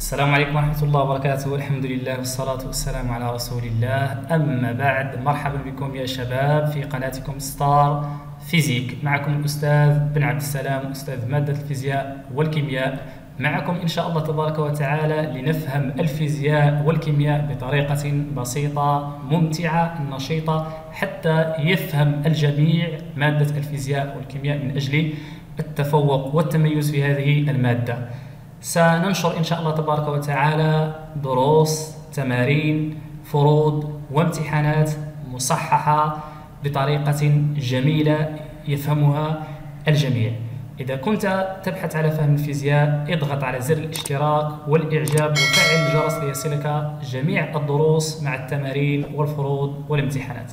السلام عليكم ورحمة الله وبركاته، والحمد لله والصلاة والسلام على رسول الله. أما بعد، مرحبا بكم يا شباب في قناتكم ستار فيزيك. معكم الأستاذ بن عبد السلام، أستاذ مادة الفيزياء والكيمياء. معكم إن شاء الله تبارك وتعالى لنفهم الفيزياء والكيمياء بطريقة بسيطة ممتعة نشيطة، حتى يفهم الجميع مادة الفيزياء والكيمياء من أجل التفوق والتميز في هذه المادة. سننشر إن شاء الله تبارك وتعالى دروس، تمارين، فروض وامتحانات مصححة بطريقة جميلة يفهمها الجميع. إذا كنت تبحث على فهم الفيزياء، اضغط على زر الاشتراك والإعجاب وفعل الجرس ليصلك جميع الدروس مع التمارين والفروض والامتحانات.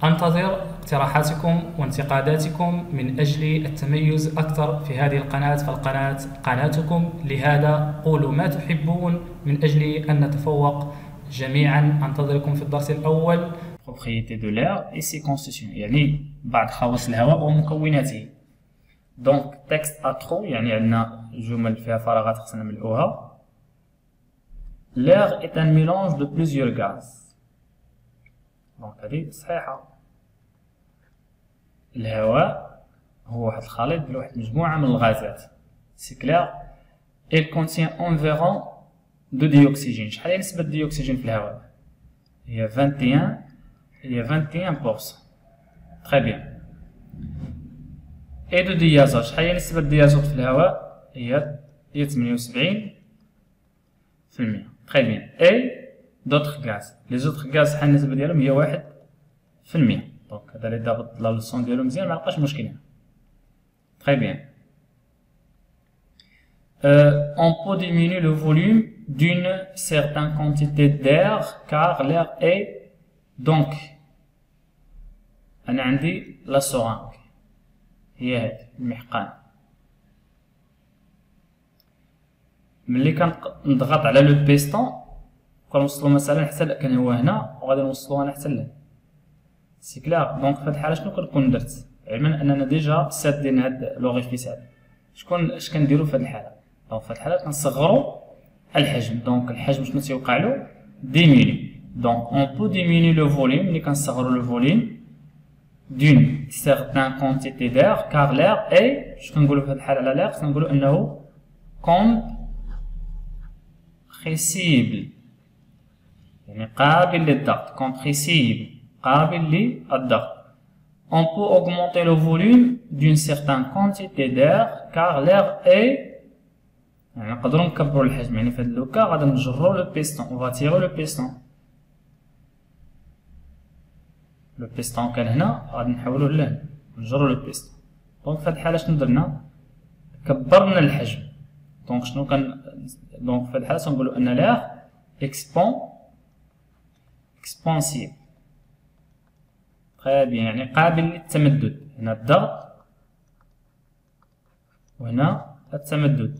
أنتظر اقتراحاتكم وانتقاداتكم من أجل التميز أكثر في هذه القناة، فالقناة قناتكم، لهذا قولوا ما تحبون من أجل أن نتفوق جميعا. أنتظركم في الدرس الأول. propriétés de l'air et ses constitutions، يعني بعض خواص الهواء ومكوناته. دونك تكست اترو، يعني عندنا جمل فيها فراغات خصنا نملؤوها. l'air est un mélange de plusieurs gaz. دونك هذه صحيحة. الهواء هو واحد الخليط ديال واحد المجموعة من الغازات. سي كلير. il contient environ de dioxygène. شحال هي نسبة الديوكسيجين في الهواء؟ هي 21%. très bien. et de diazote. شحال هي نسبة الديازوت في الهواء؟ هي 78%. très bien. et d'autres gaz. les autres gaz شحال النسبة ديالهم؟ هي 1%. دونك هذا اللي ضابط لا اللسون ديالو مزيان ملقاش مشكل. très bien. on peut diminuer le volume d'une certaine quantité d'air car l'air est donc أنا عندي لا سورانك هي هاد المحقان. ملي كنضغط على لو بيستون كنوصلو مثلا حتى كان هو هنا وغادي نوصلو هنا حتى لهنا. سي كلير. دونك في هاد الحالة شنو كنكون درت؟ علما أننا ديجا سادين هاد لوريفيس هذا، اش كنديرو في هاد الحالة؟ دونك في هاد الحالة كنصغرو الحجم. دونك الحجم شنو تيوقع له؟ ديميني. دونك اون بو ديميني لو فوليوم، ملي كنصغرو لو فوليوم d'une certaine quantité d'air car l'air est، اش كنقولو في هاد الحالة على l'air؟ كنقولو أنه compressible، يعني قابل للضغط. compressible قابل للضغط. on peut augmenter le volume d'une certaine quantité d'air car l'air est، يعني نقدرو نكبرو الحجم. يعني في هاد لوكا غادي نجرو لو بيستون، on va tirer le piston. لو بيستون كان هنا غادي نحولوه لهنا نجرو لو بيستون. دونك في هاد الحالة شنو درنا؟ كبرنا الحجم. دونك شنو دونك في هاد الحالة تنقولو أن l'air expansible. très bien، يعني قابل للتمدد. هنا الضغط وهنا التمدد.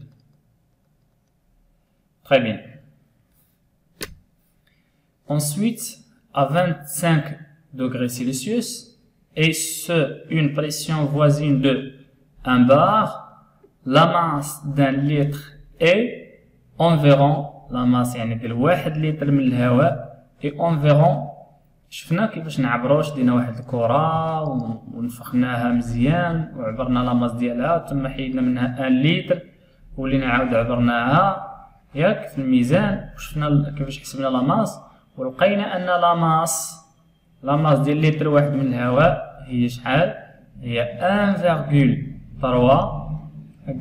très bien. ensuite à 25 degrés Celsius et ce une pression voisine de 1 bar, la masse d'un litre est environ، la masse يعني ديال 1 لتر من الهواء et environ. شفنا كيفاش نعبروه، شدينا واحد الكرة ونفخناها مزيان وعبرنا لا ماس ديالها، تما حيدنا منها 1 لتر ولينا عاود عبرناها ياك في الميزان، وشفنا كيفاش حسبنا لا ماس ولقينا ان لا ماس ديال لتر واحد من الهواء هي شحال؟ هي 1.3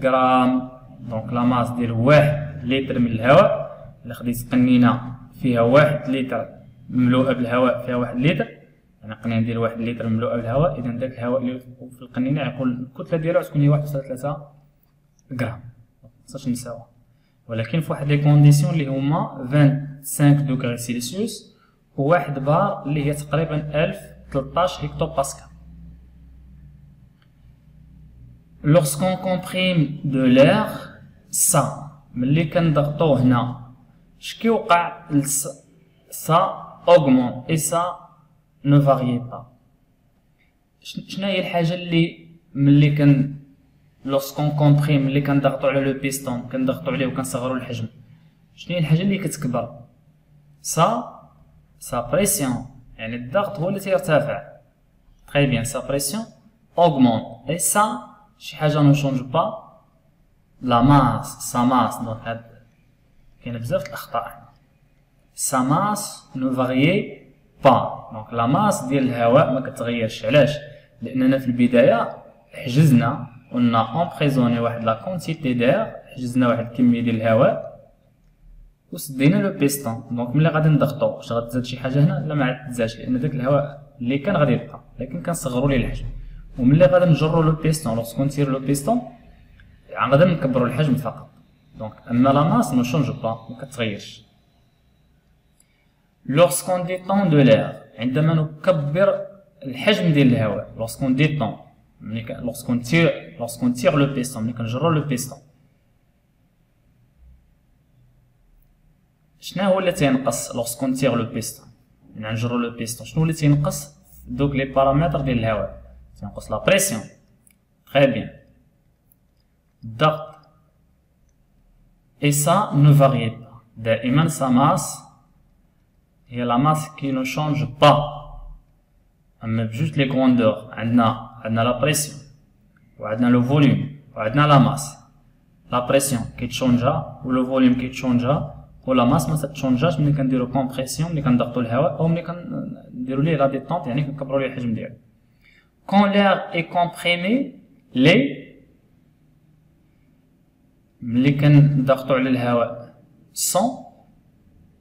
غرام. دونك لا ماس ديال 1 لتر من الهواء، الا خديت قنينه فيها 1 لتر مملوءه بالهواء، فيها 1 لتر، يعني قنينه ديال 1 لتر مملوءه بالهواء، اذا داك الهواء اللي في القنينه يقول الكتله ديالها تكون هي 1.3 غرام. متنساش نساوها، ولكن في واحد لي كونديسيون اللي هما 25 دوغري سيلسيوس وواحد بار اللي هي تقريبا 1013 هكتو باسكال. lorsqu'on comprime de l'air ça، ملي كنضغطو هنا اش كيوقع؟ ça augmente et ça ne varie pas. شنو هي الحاجه اللي ملي lorsqu'on comprime ملي كنضغطو على لو بيستون كنضغطو عليه وكنصغرو الحجم، شنو هي الحاجه اللي كتكبر؟ sa pression يعني الضغط هو اللي تيرتفع. très bien, sa pression augmente et ça شي حاجه ne change pas la masse, sa masse. donc هاد كاين بزاف الاخطاء. sa masse ne varie pas. donc la masse ديال الهواء ما كتغيرش. علاش؟ لاننا في البدايه حجزنا قلنا امبريزوني واحد لا كونتيتي دير، حجزنا واحد الكميه ديال الهواء وسدينا لو بيستون. دونك ملي غادي نضغطو واش غتزاد شي حاجه هنا؟ لا ما عاد تزادش، لان داك الهواء اللي كان غادي يبقى، لكن كنصغروا ليه الحجم. وملي غادي نجروا لو بيستون لوغسكو نتيرو لو بيستون غادي نكبروا الحجم فقط. دونك اما لا ماس نو شونج با، ما كتغيرش. لوغسكون ديتون دو لير، عندما نكبر الحجم ديال الهواء. لوغسكون ديتون lorsqu'on tire le piston، ملي كنجرو لو بيستون. شنو هو اللي تينقص lorsqu'on tire le piston؟ ملي نجرو لو بيستون شنو اللي تينقص؟ دوك لي بارامتر ديال الهواء. تينقص لا بريسيون. très bien. الضغط. et ça ne varie pas. دائما sa masse هي la masse qui ne change pas. اما بجوج لي كروندور عندنا لا بريسيون وعندنا لو فوليوم وعندنا لا ماس. لا بريسيون كيتشونجا ولو فوليوم كيتشونجا ولا ماس ما تتشونجاش ملي كنديرو كومبريسيون، ملي كنضغطو الهواء او ملي كنديرو ليه لا ديتونت يعني كنكبرو ليه الحجم ديالو. كون لير اي كومبريمي لي، ملي كنضغطو على الهواء سون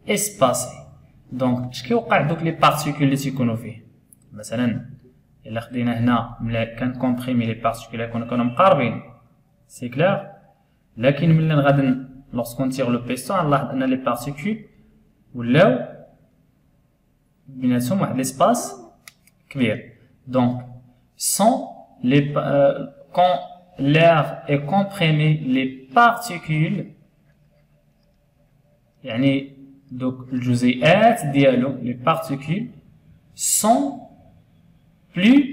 اسباسي. دونك اش كيوقع دوك لي بارتيكول اللي تيكونوا فيه؟ مثلا الا خدينا هنا ملي كنكومبريمي لي بارتيكول كانوا مقاربين سي كلير، لكن ملي غادي لوغسكون تيغ لو بيستون نلاحظ ان لي بارتيكول ولاو بيناتهم واحد ليسباس كبير. دونك سون لي كون l'air est comprimé les particules يعني دوك الجزيئات ديالو لي بارتيكول sont plus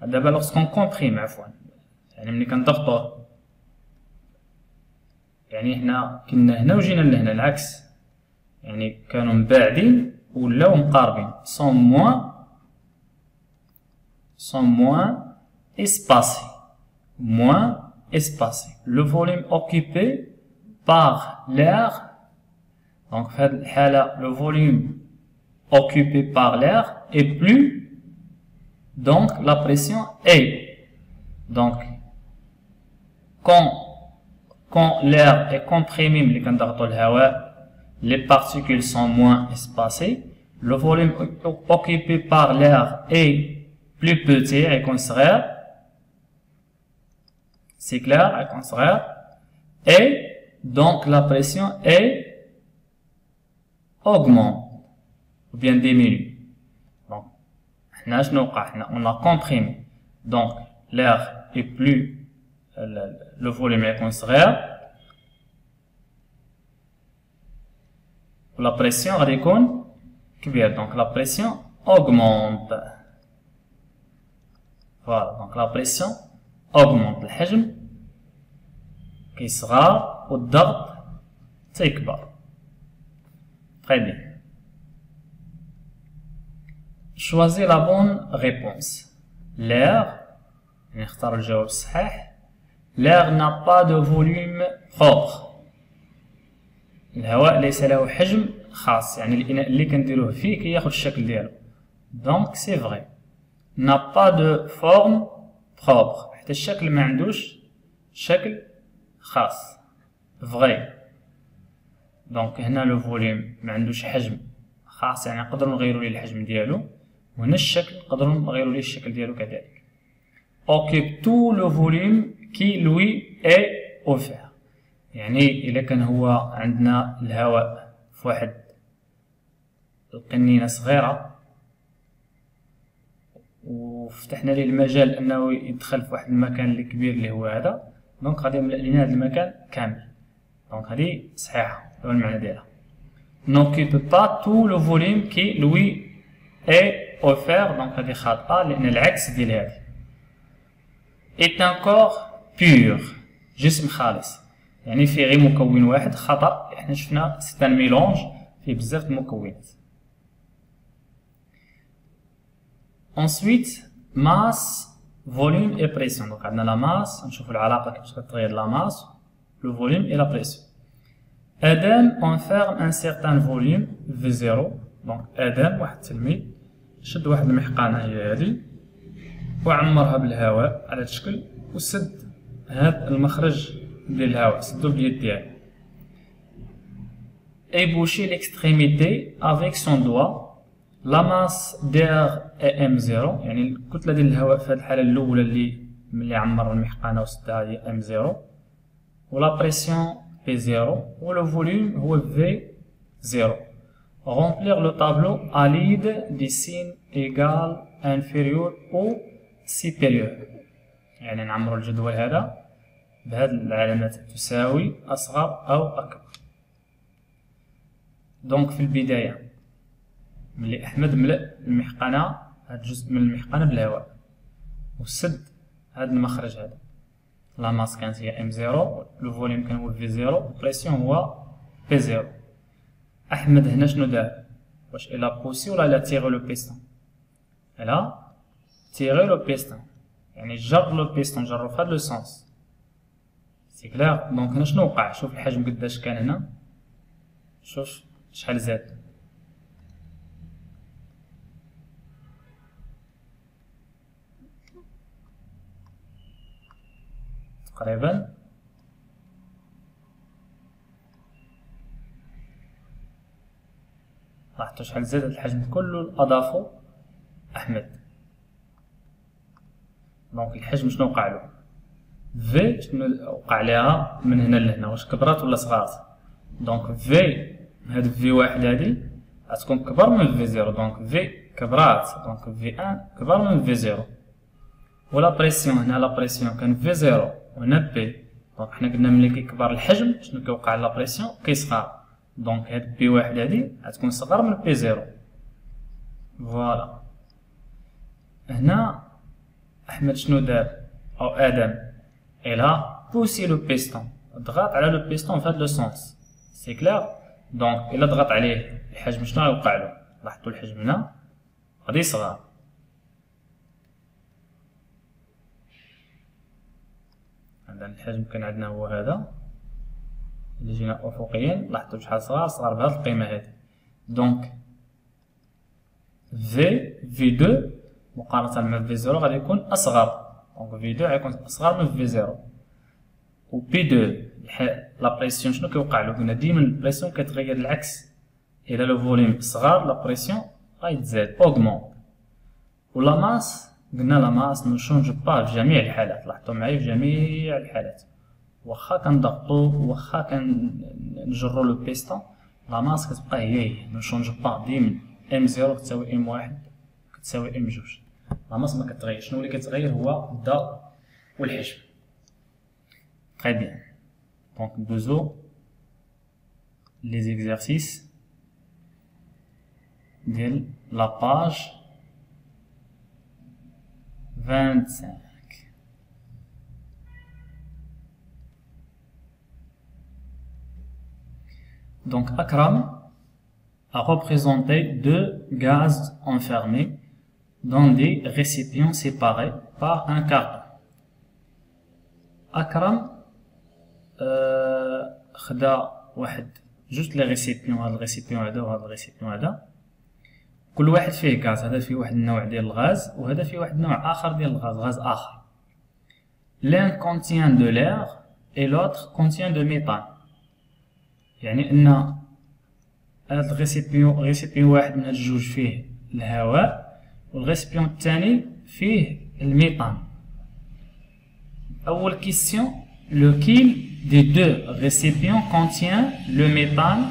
دابا لوغسكون كومبريم عفوا يعني ملي كنضغطوه يعني حنا كنا هنا وجينا لهنا العكس، يعني كانوا مباعدين ولاو مقاربين. sont moins espacés. Le volume occupé par l'air. donc في هذه الحالة le volume occupé par l'air est plus, donc la pression est. donc quand l'air est comprimé ملي كنضغطوا الهواء les particules sont moins espacées, le volume occupé par l'air est plus petit et contraire. c'est clair et contraire. et donc la pression est augmente ou bien diminue. donc on a comprimé, donc l'air est plus le volume est contraire, la pression غادي يكون كبير. donc la pression augmente. voilà, donc la pression augmente. الحجم كيصغر والضغط تيكبر. très bien. choisir la bonne réponse. l'air نختار الجواب الصحيح. l'air n'a pas de volume propre. الهواء ليس له حجم خاص، يعني الإناء اللي كنديروه فيه كياخد الشكل ديالو. donc c'est vrai. n'a pas de forme propre. حتى الشكل ما عندوش شكل خاص. vrai. donc هنا لو فوليوم ما عندوش حجم خاص، يعني نقدروا نغيروا ليه الحجم ديالو، وهنا الشكل نقدروا نغيروا ليه الشكل ديالو كذلك. occupe tout le volume qui lui est offert. يعني إلا كان هو عندنا الهواء في واحد القنينة صغيرة وفتحنا ليه المجال أنه يدخل في واحد المكان اللي كبير اللي هو هذا، دونك غادي يملأ لينا هذا المكان كامل. دونك هذه صحيحة، هو المعنى ديالها. n'occupe pas tout le volume qui lui est offert. دونك هذه خاطئة لأن العكس ديال هذه. est un corps pur. جسم خالص. يعني فيه غير مكون واحد، خطأ. احنا شفنا سي ان ميلونج فيه بزاف د المكونات. ensuite masse volume et pression. donc عندنا لا ماس، نشوفوا العلاقه كيفاش كتغير لا ماس لو فوليوم et la pression. ادم enferme un certain volume V0. دونك ادم واحد التلميذ شد واحد المحقنه هي هادي وعمرها بالهواء على هاد الشكل، وسد هاد المخرج ديال الهواء، سدو باليد ديالو. éboucher l'extrémité avec son doigt. لا ماس d'air est M0، يعني الكتله ديال الهواء في هاد الحاله الاولى اللي ملي عمر المحقنه وسدها هي M0، ولا بريسيون P0 ولو فوليوم هو V0. remplir le tableau à l'aide des signes égal, inférieur ou supérieur. يعني نعمرو الجدول هذا بهاد العلامات تساوي، أصغر أو أكبر. دونك في البداية ملي أحمد ملأ المحقنة، هاد جزء من المحقنة بالهواء وسد هاد المخرج هذا، لا ماس كانت هي M0، لو فوليوم كان هو V0، البريسيون هو P0. أحمد هنا شنو دار؟ واش إلا بوسي ولا إلا تيغي لو بيستون؟ إلا تيغي لو بيستون، يعني جر لو بيستون، جرو في هاد لو سونس. سي كلير؟ دونك هنا شنو وقع؟ شوف الحجم قداش كان هنا، شوف شحال زاد. تقريبا لاحظتوا شحال زاد هاد الحجم كله أضافو أحمد. دونك الحجم شنو وقع له؟ في شنو وقع ليها من هنا لهنا؟ واش كبرات ولا صغارت؟ دونك في هاد في واحد هادي غتكون كبر من في زيرو، دونك في كبرات، دونك في ان كبر من في زيرو. ولا بريسيون هنا، لا بريسيون كان في زيرو وهنا بي، دونك حنا قلنا ملي كيكبر الحجم شنو كيوقع لا بريسيون؟ كيصغر. دونك هاد بي واحد هادي غتكون صغر من بي زيرو. فوالا. هنا أحمد شنو دار؟ أو آدم إلا بوسي لو بيستون، ضغط على لو بيستون في هاد لو سونس. سي كلير؟ دونك إلا ضغط عليه الحجم شنو غيوقع له؟ لاحظتو الحجم هنا غادي يصغر. عندنا الحجم كان عندنا هو هذا، إلا جينا أفقيا لاحظتو شحال صغار، صغر بهاد القيمة هادي. دونك في دو مقارنة مع في زيرو غادي يكون أصغر، دونك في دو غيكون أصغر من في زيرو. و بي دو لا بريسيون شنو كيوقع له؟ قلنا ديما البريسيون كتغير العكس، إلا لو فوليوم صغار لا بريسيون غيتزاد أوغمونت. و لا ماس قلنا لا ماس نو شونج با في جميع الحالات، لاحظتو معايا في جميع الحالات، واخا كنضغطو واخا كنجرو لو بيستون لا ماس كتبقى هي نو شونج با، ديما ام زيرو كتساوي ام واحد كتساوي ام جوج، لا ماس ما كتغير. شنو اللي كتغير هو الضغط والحجم. Très bien. Donc, دوزو les exercices de la page 25. Donc, Akram a représenté deux gaz enfermés dans des récipients séparés par un carton. Akram خدا واحد جوج لي ريسيبيون، هاد الريسيبيون هذا وهاد الريسيبيون هذا، كل واحد فيه غاز، هذا فيه واحد النوع ديال الغاز وهذا فيه واحد النوع اخر ديال الغاز، غاز اخر. l'un contient de l'air et l'autre contient de méthane. يعني ان هاد الريسيبيون واحد من هاد الجوج فيه الهواء والريسيبيون الثاني فيه الميثان. اول كيسيون، lequel des deux récipients contient le méthane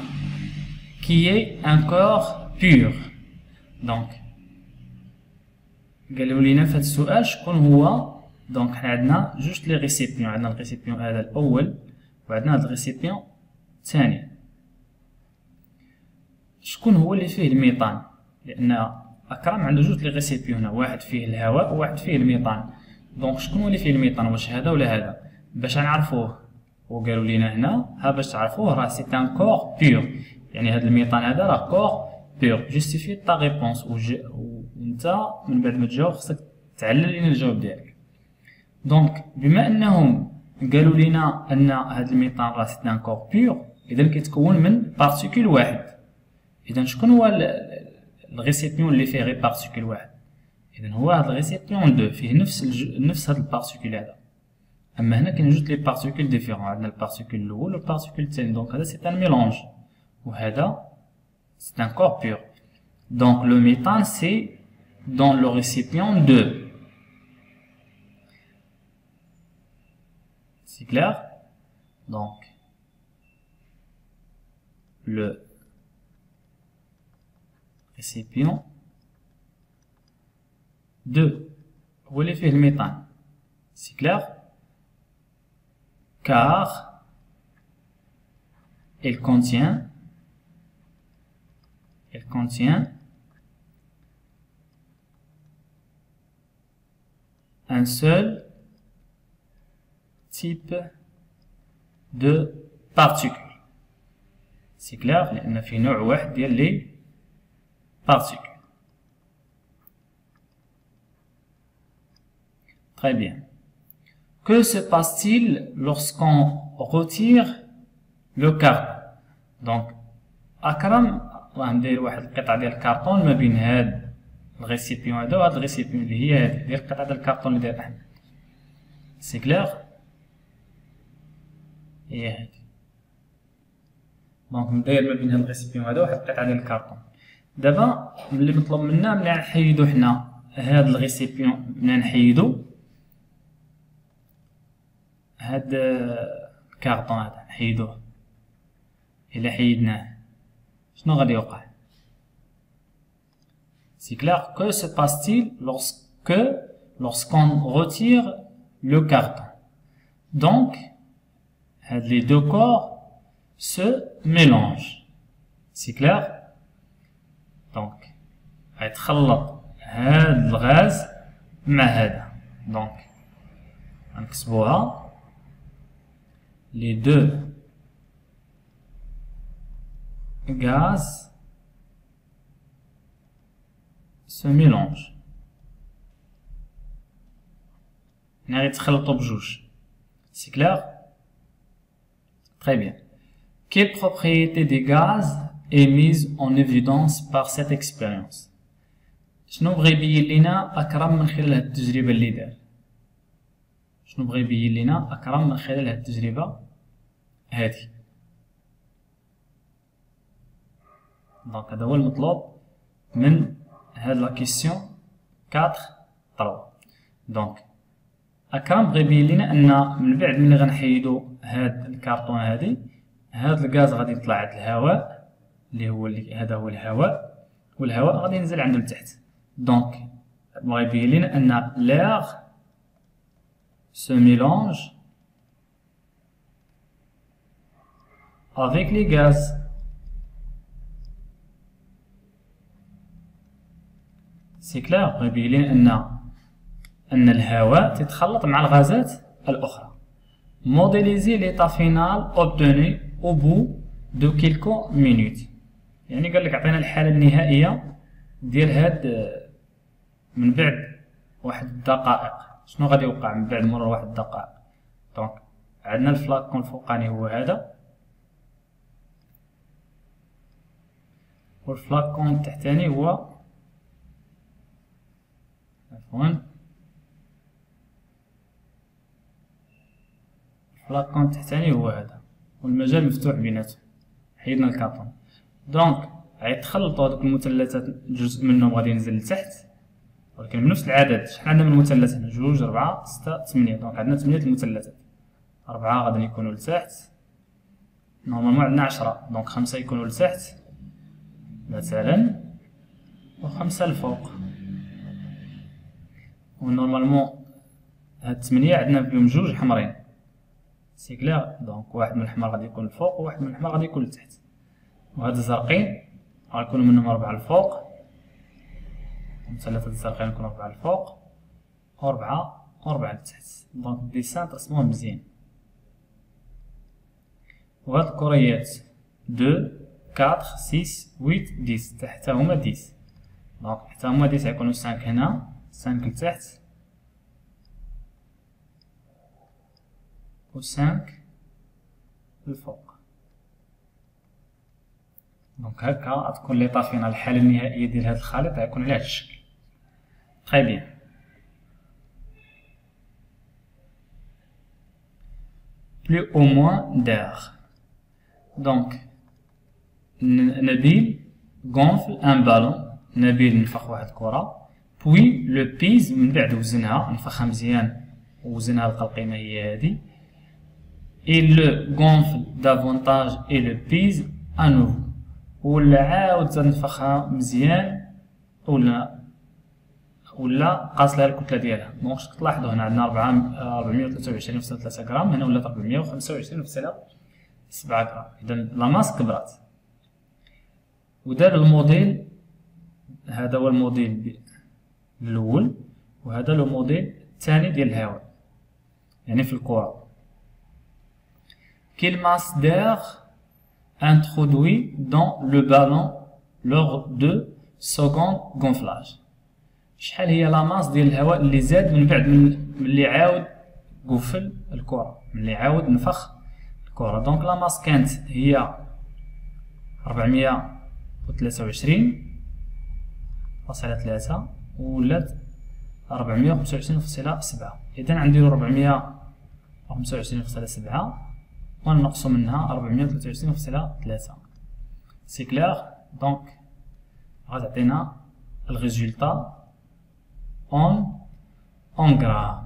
qui est encore pur. Donc قالوا لينا في هذا السؤال شكون هو. دونك حنا عندنا جوج لي ريسيبيون، عندنا الريسيبيون هذا الاول وعندنا هذا الريسيبيون الثاني. شكون هو اللي فيه الميثان؟ لان اكرم عنده جوج لي ريسيبيون هنا، واحد فيه الهواء وواحد فيه الميثان. دونك شكون هو اللي فيه الميثان؟ واش هذا ولا هذا؟ باش نعرفوه وقالوا لينا هنا ها باش تعرفوه راه سي ان كور بيور، يعني هذا الميطان هذا راه كور بيور. جوستيفي تا ريبونس، وانت من بعد ما تجاوب خصك تعلل لينا الجواب ديالك. دونك بما انهم قالوا لينا ان هذا الميطان راه سي ان كور بيور، اذا كيتكون من بارتيكول واحد. اذا شكون هو الريسيبيون اللي فيه غير بارتيكول واحد؟ اذا هو هذا الريسيبيون 2 فيه نفس هذا البارتيكول هذا. اما هنا كاين جوج لي بارتيكول ديفيرون، عندنا البارتيكول الاول والبارتيكول الثاني. دونك هذا سي ان ميلونج وهذا سي ان كور بيور. دونك لو ميثان سي دون لو ريسيبيون 2. C'est clair? Donc, le récipient 2 هو اللي فيه الميثان. C'est clair? Car il contient un seul type de particules. C'est clair لأن في نوع واحد ديال لي particules. Très bien. Que se passe-t-il lorsqu'on retire le carton? Donc أكرم راه ندير واحد القطعة ديال الكرتون ما بين هاد الريسيبيون هذا وهاد الريسيبيون اللي هي هادي ديال القطعة ديال الكرتون اللي داير أحمد. سي كلير؟ هي هادي. دونك نداير ما بين هاد الريسيبيون هذا واحد القطعة ديال الكرتون. دابا اللي مطلوب منا ملي نحيدو حنا هاد الريسيبيون، ملي نحيدو هاد الكرتون هذا نحيدوه، إلا حيدناه شنو غادي يوقع؟ C'est clair. Que se passe-t-il lorsqu'on retire le carton? Donc, les deux corps se mélangent. C'est clair? Donc, غيتخلط هاد الغاز مع هذا. Donc, غنكتبوها les deux gaz se mélange. يعني غيتخلطوا بجوج. C'est clair? Très bien. Quelle propriété des gaz est mise en évidence par cette expérience? شنو بغى يبين لينا أكرم من خلال هاد التجربة اللي دار؟ شنو بغى يبين لينا أكرم من خلال هاد التجربة هادي؟ دونك هذا هو المطلوب من هاد لا كيسيون 4-3. دونك أكرم بغى يبين لينا أن من بعد ملي غنحيدو هاد الكرتون هادي، هاد الغاز غادي يطلع عند الهواء اللي هو هذا هو الهواء، والهواء غادي ينزل عنده لتحت. دونك بغا يبين لينا أن l'air se mélange avec les gaz. C'est clair. بغا يبين لينا أن الهواء تتخلط مع الغازات الأخرى. Modéliser l'état final obtenu au bout de quelques minutes. يعني قال لك عطينا الحالة النهائية ديال هاد من بعد واحد الدقائق. شنو غادي يوقع من بعد مرور واحد الدقائق؟ دونك عندنا الفلاكون الفوقاني هو هذا، والفلاكون التحتاني هو الفلاكون التحتاني هو هذا، والمجال مفتوح بيناتهم. حيدنا الكرتون. دونك غيتخلطوا هذوك المثلثات، جزء منهم غادي ينزل لتحت، ولكن بنفس العدد. شحال عندنا من مثلث هنا؟ 2 4 6 8. دونك عندنا 8 المثلثات، 4 غادي يكونوا لتحت، نورمالمون عندنا 10. دونك 5 يكونوا لتحت مثلا، و5 الفوق. ونورمالمون هاد 8 عندنا فيهم 2 حمرين. سي كلير. دونك واحد من الحمر غادي يكون الفوق، وواحد من الحمر غادي يكون لتحت. وهاد الزرقين غيكونوا منهم 4 الفوق، المثلثات الزرقين يكونوا 4 الفوق و4 لتحت. دونك الديسان ترسموه مزيان. وهاد الكريات 2 4 6 8 10 حتى هما 10. دونك حتى هما 10 يكونوا 5 هنا 5 لتحت و 5 للفوق. دونك هكا غتكون ليطا فينا الحالة النهائية ديال هاد الخليط غيكون على هاد الشكل. تري بيان. plus ou moins d'air. Donc, Nabil gonfle un ballon. Nabil نفخ واحد الكرة. Puis le pèse من بعد وزنها نفخها مزيان ووزنها لقى القيمة هي هادي. Il le gonfle davantage et le pèse à nouveau. ولا عاود زاد نفخها مزيان ولا قاس لها الكتله ديالها. دونك واش تلاحظوا هنا عندنا 423.3 غرام، هنا ولات 425.7 غرام. اذا لا ماس كبرات. ودار الموديل، هذا هو الموديل الاول وهذا هو الموديل الثاني ديال الهواء يعني في الكره. Quelle masse d'air introduit dans le ballon lors de second gonflage. شحال هي لا ماس ديال الهواء اللي زاد من بعد ملي عاود قفل الكرة، ملي عاود نفخ الكرة. دونك لا ماس كانت هي 423.3 ولات 425.7. إذا غنديرو 425.7 ونقصو منها 423.3. سي كلير. دونك غتعطينا الريزولتا en grammes.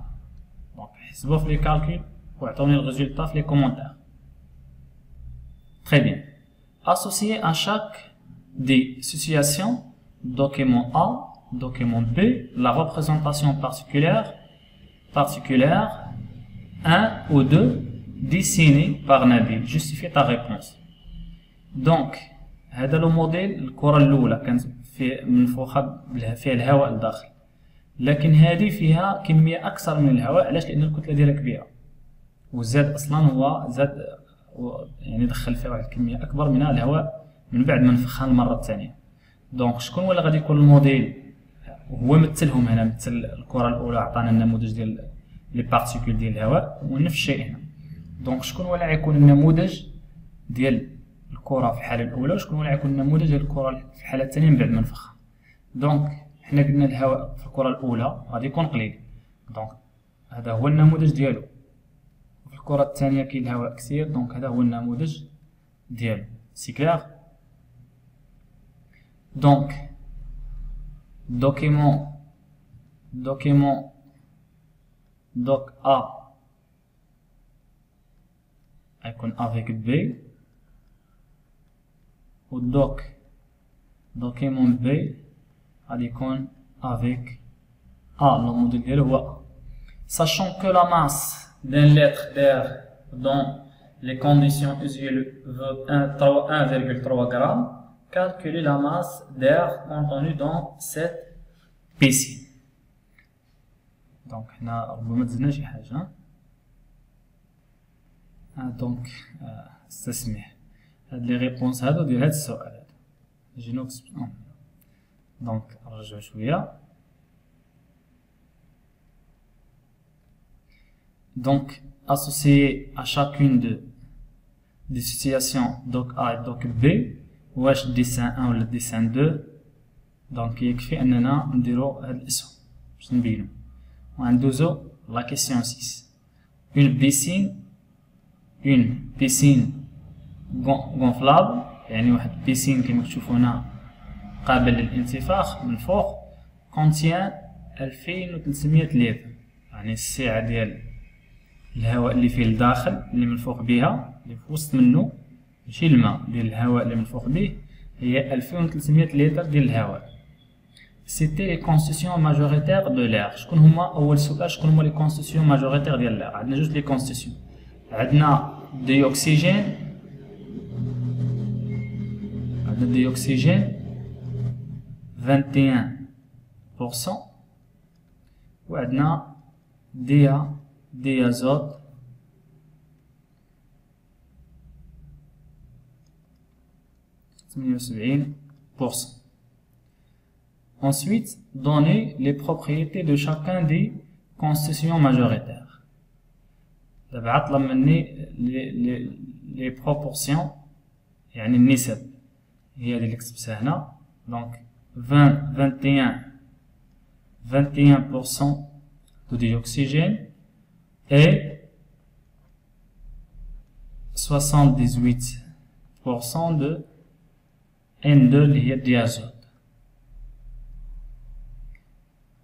Donc, حسبوا في les calculs وعطوني الريزولتا في les commentaires. Très bien. Associez à chaque des situations document A, document B, la représentation particulière 1 ou 2 dessinée par Nabil. Justifie ta réponse. Donc, هذا لو موديل الكرة الأولى كانت منفوخة فيها الهواء الداخل، لكن هذه فيها كمية أكثر من الهواء. علاش؟ لأن الكتلة ديالها كبيرة وزاد أصلا هو زاد يعني دخل فيها واحد الكمية أكبر من الهواء من بعد ما نفخها المرة الثانية. دونك شكون ولا غادي يكون الموديل؟ هو مثلهم هنا، مثل الكرة الأولى عطانا النموذج ديال لي بارتيكول ديال الهواء ونفس الشيء هنا. دونك شكون ولا غيكون النموذج ديال الكرة في الحالة الأولى وشكون ولا غيكون النموذج ديال الكرة في الحالة الثانية من بعد ما نفخها. دونك حنا قلنا الهواء في الكرة الأولى غادي يكون قليل، دونك هذا هو النموذج ديالو. وفي الكرة الثانية كاين الهواء كثير، دونك هذا هو النموذج ديالو. سي كلير. دونك دوكيمون دوك A غيكون افيك بي، و دوكيمون بي غادي يكون avec A. Le modèle ديالو هو sachant que la masse d'un litre d'air dans les conditions usuelles vaut 1,3 g, calculer la masse d'air contenue dans cette piscine. Donc هنا ربما تزدنا شي حاجة. دونك استسمح هاد لي ريبونس هادو ديال هاد السؤال هذا جينو دونك نرجعو شوية. Donc, associé à chacune des situations doc A et doc B, واش dessin 1 ولا dessin 2. donc يكفي اننا نديرو هاد الاسم باش نبينو. وندوزو لا كيسيون 6. une piscine gonflable، يعني واحد بيسين كما تشوفوا هنا قابل للانتفاخ من فوق، contient 2300 لتر، يعني السعة ديال الهواء اللي فيه الداخل اللي من فوق بها اللي في وسط منه، ماشي الماء ديال الهواء اللي من فوق به، هي 2300 لتر ديال الهواء. سيتي لي كونستيتيون ماجوريتير دو لير. شكون هما؟ اول سؤال شكون هما لي كونستيتيون ماجوريتير ديال لير؟ عندنا جوج لي كونستيتيون، عندنا دي اوكسيجين، عندنا دي اوكسيجين 21%، وعندنا دي ازوت 78%. Ensuite, donner les propriétés de chacun des constituants majoritaires. D'abord, les proportions, يعني النسب هي اللي كتبتها هنا. Donc 21% de dioxygène et 78% de N2 اللي هي diazote.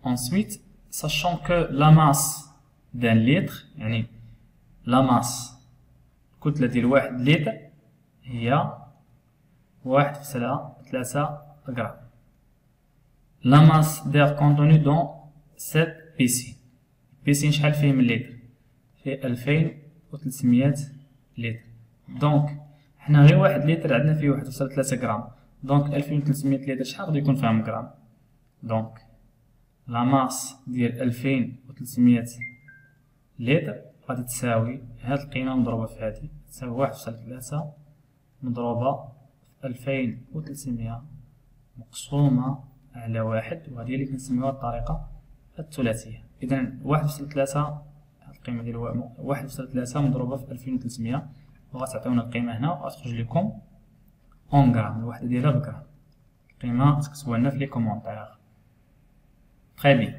Ensuite, sachant que la masse d'un litre, يعني la masse كتلة ديال 1 لتر هي 1,3 غرام. La masse d'air contenue dans cette piscine. البيسين شحال فيه من لتر؟ فيه 2300 لتر. دونك حنا غير 1 لتر عندنا فيه 1,3 غرام. دونك 2300 لتر شحال غادي يكون فيهم غرام؟ دونك لا ماس ديال 2300 لتر غادي تساوي هاد القيمة مضروبة في هادي، تساوي 1,3 مضروبة في 2300 مقسومة على 1، وهادي اللي كنسميوها الطريقة الثلاثية. إذا 1,3 القيمة ديال 1,3 مضروبة في 2300 وغتعطيونا القيمة هنا وغتخرج لكم اون غرام، الوحدة ديالها بغرام. القيمة تكتبوها لنا في لي كومونتير. Très bien.